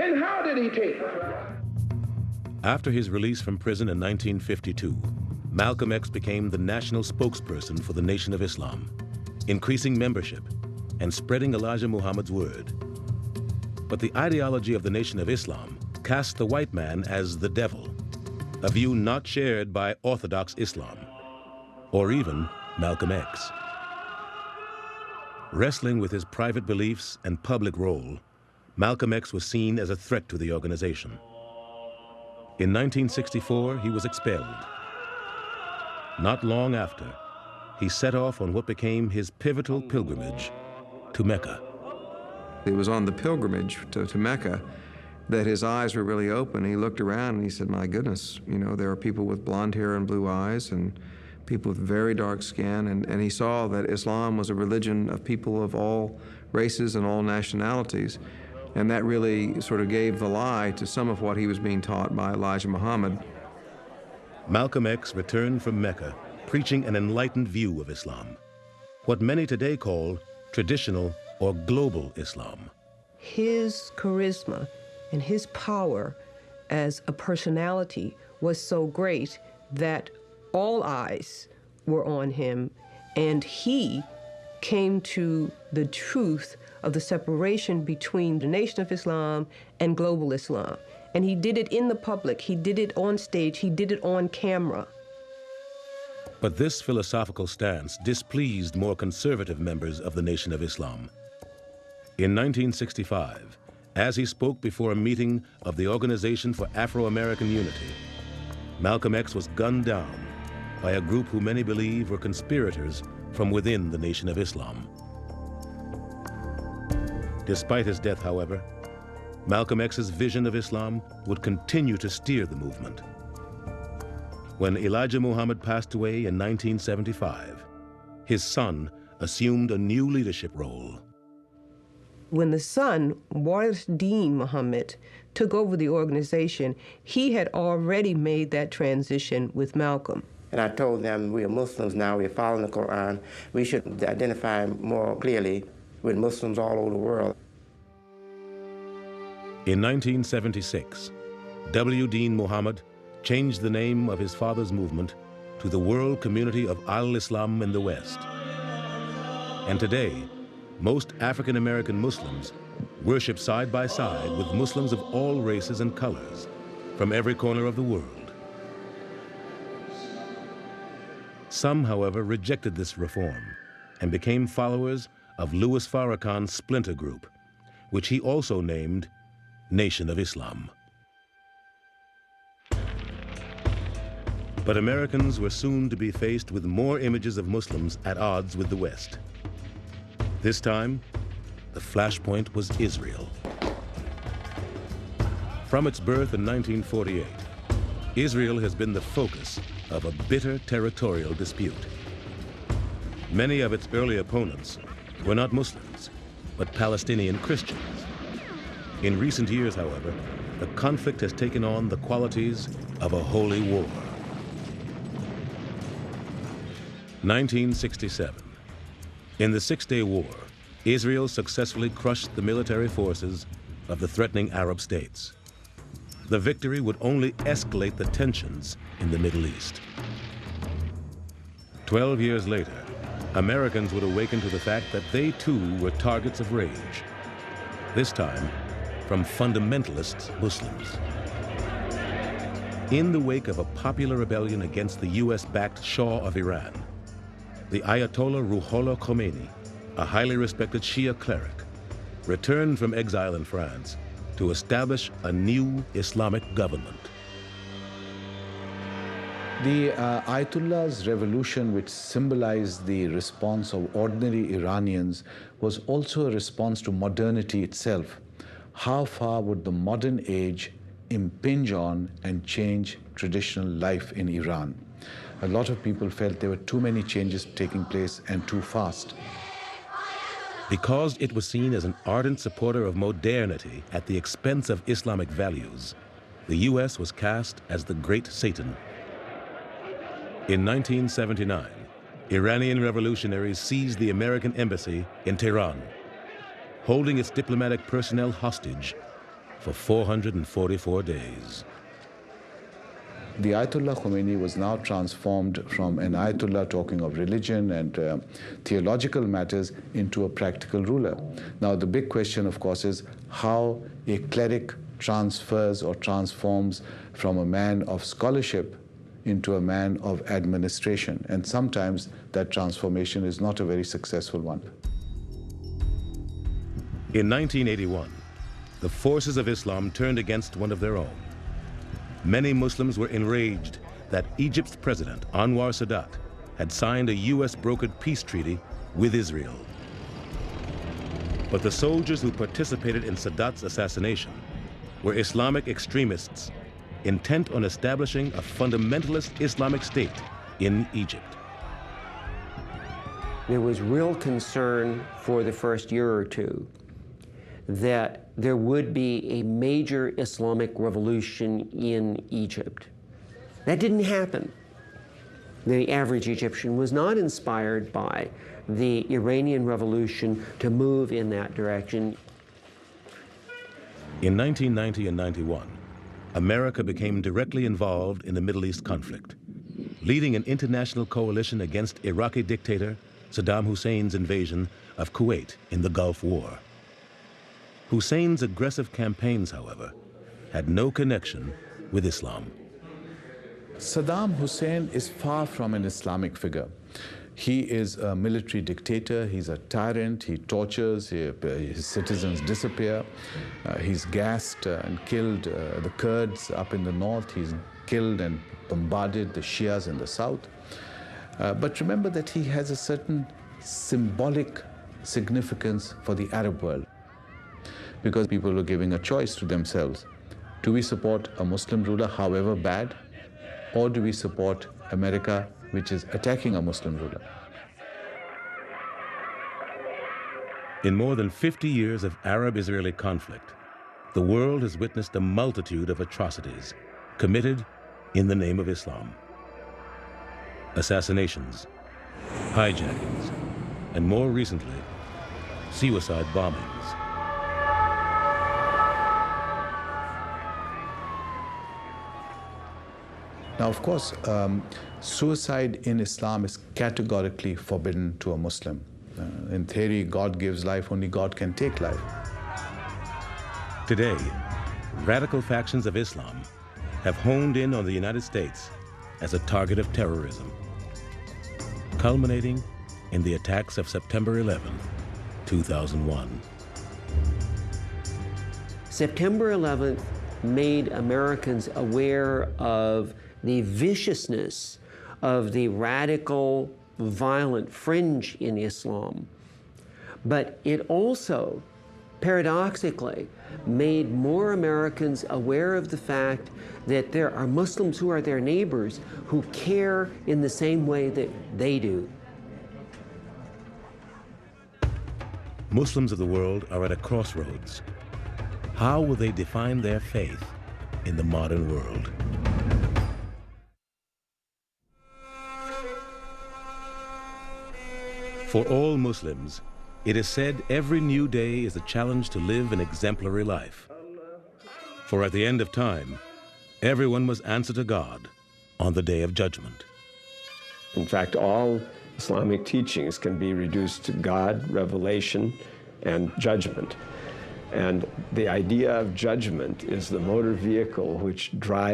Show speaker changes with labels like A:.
A: And how did he take it?
B: After his release from prison in 1952, Malcolm X became the national spokesperson for the Nation of Islam, increasing membership and spreading Elijah Muhammad's word. But the ideology of the Nation of Islam cast the white man as the devil, a view not shared by Orthodox Islam, or even Malcolm X. Wrestling with his private beliefs and public role, Malcolm X was seen as a threat to the organization. In 1964, he was expelled. Not long after, he set off on what became his pivotal pilgrimage to Mecca.
C: It was on the pilgrimage to Mecca that his eyes were really open. He looked around and he said, my goodness, you know, there are people with blonde hair and blue eyes and people with very dark skin, and he saw that Islam was a religion of people of all races and all nationalities. And that really sort of gave the lie to some of what he was being taught by Elijah Muhammad.
B: Malcolm X returned from Mecca, preaching an enlightened view of Islam, what many today call traditional or global Islam.
D: His charisma and his power as a personality was so great that all eyes were on him, and he came to the truth of the separation between the Nation of Islam and global Islam. And he did it in the public, he did it on stage, he did it on camera.
B: But this philosophical stance displeased more conservative members of the Nation of Islam. In 1965, as he spoke before a meeting of the Organization for Afro-American Unity, Malcolm X was gunned down by a group who many believe were conspirators from within the Nation of Islam. Despite his death, however, Malcolm X's vision of Islam would continue to steer the movement. When Elijah Muhammad passed away in 1975, his son assumed a new leadership role.
D: When the son, W.D.Mohamed, took over the organization, he had already made that transition with Malcolm.
E: And I told them, we are Muslims now, we are following the Quran. We should identify more clearly with Muslims all over the world.
B: In 1976, W.D.Mohamed changed the name of his father's movement to the World Community of Al-Islam in the West. And today, most African-American Muslims worship side by side with Muslims of all races and colors from every corner of the world. Some, however, rejected this reform and became followers of Louis Farrakhan's splinter group, which he also named Nation of Islam. But Americans were soon to be faced with more images of Muslims at odds with the West. This time, the flashpoint was Israel. From its birth in 1948, Israel has been the focus of a bitter territorial dispute. Many of its early opponents were not Muslims, but Palestinian Christians. In recent years, however, the conflict has taken on the qualities of a holy war. 1967. In the Six-Day War, Israel successfully crushed the military forces of the threatening Arab states. The victory would only escalate the tensions in the Middle East. 12 years later, Americans would awaken to the fact that they too were targets of rage, this time from fundamentalist Muslims. In the wake of a popular rebellion against the US-backed Shah of Iran, the Ayatollah Ruhollah Khomeini, a highly respected Shia cleric, returned from exile in France to establish a new Islamic government.
F: The Ayatollah's revolution, which symbolized the response of ordinary Iranians, was also a response to modernity itself. How far would the modern age impinge on and change traditional life in Iran? A lot of people felt there were too many changes taking place and too fast.
B: Because it was seen as an ardent supporter of modernity at the expense of Islamic values, the US was cast as the Great Satan. In 1979, Iranian revolutionaries seized the American embassy in Tehran, holding its diplomatic personnel hostage for 444 days.
F: The Ayatollah Khomeini was now transformed from an Ayatollah talking of religion and theological matters into a practical ruler. Now, the big question, of course, is how a cleric transfers or transforms from a man of scholarship into a man of administration. And sometimes that transformation is not a very successful one.
B: In 1981, the forces of Islam turned against one of their own. Many Muslims were enraged that Egypt's president, Anwar Sadat, had signed a US-brokered peace treaty with Israel. But the soldiers who participated in Sadat's assassination were Islamic extremists intent on establishing a fundamentalist Islamic state in Egypt.
A: There was real concern for the first year or two that there would be a major Islamic revolution in Egypt. That didn't happen. The average Egyptian was not inspired by the Iranian Revolution to move in that direction.
B: In 1990 and 91, America became directly involved in the Middle East conflict, leading an international coalition against Iraqi dictator Saddam Hussein's invasion of Kuwait in the Gulf War. Hussein's aggressive campaigns, however, had no connection with Islam.
F: Saddam Hussein is far from an Islamic figure. He is a military dictator, he's a tyrant, he tortures, his citizens disappear. He's gassed and killed the Kurds up in the north, he's killed and bombarded the Shias in the south. But remember that he has a certain symbolic significance for the Arab world, because people were giving a choice to themselves. Do we support a Muslim ruler, however bad, or do we support America, which is attacking a Muslim ruler?
B: In more than 50 years of Arab-Israeli conflict, the world has witnessed a multitude of atrocities committed in the name of Islam. Assassinations, hijackings, and more recently, suicide bombings.
F: Now, of course, suicide in Islam is categorically forbidden to a Muslim. In theory, God gives life, only God can take life.
B: Today, radical factions of Islam have honed in on the United States as a target of terrorism, culminating in the attacks of September 11, 2001.
A: September 11th made Americans aware of the viciousness of the radical, violent fringe in Islam. But it also, paradoxically, made more Americans aware of the fact that there are Muslims who are their neighbors who care in the same way that they do.
B: Muslims of the world are at a crossroads. How will they define their faith in the modern world? For all Muslims, it is said every new day is a challenge to live an exemplary life. For at the end of time, everyone must answer to God on the day of judgment.
G: In fact, all Islamic teachings can be reduced to God, revelation, and judgment. And the idea of judgment is the motor vehicle which drives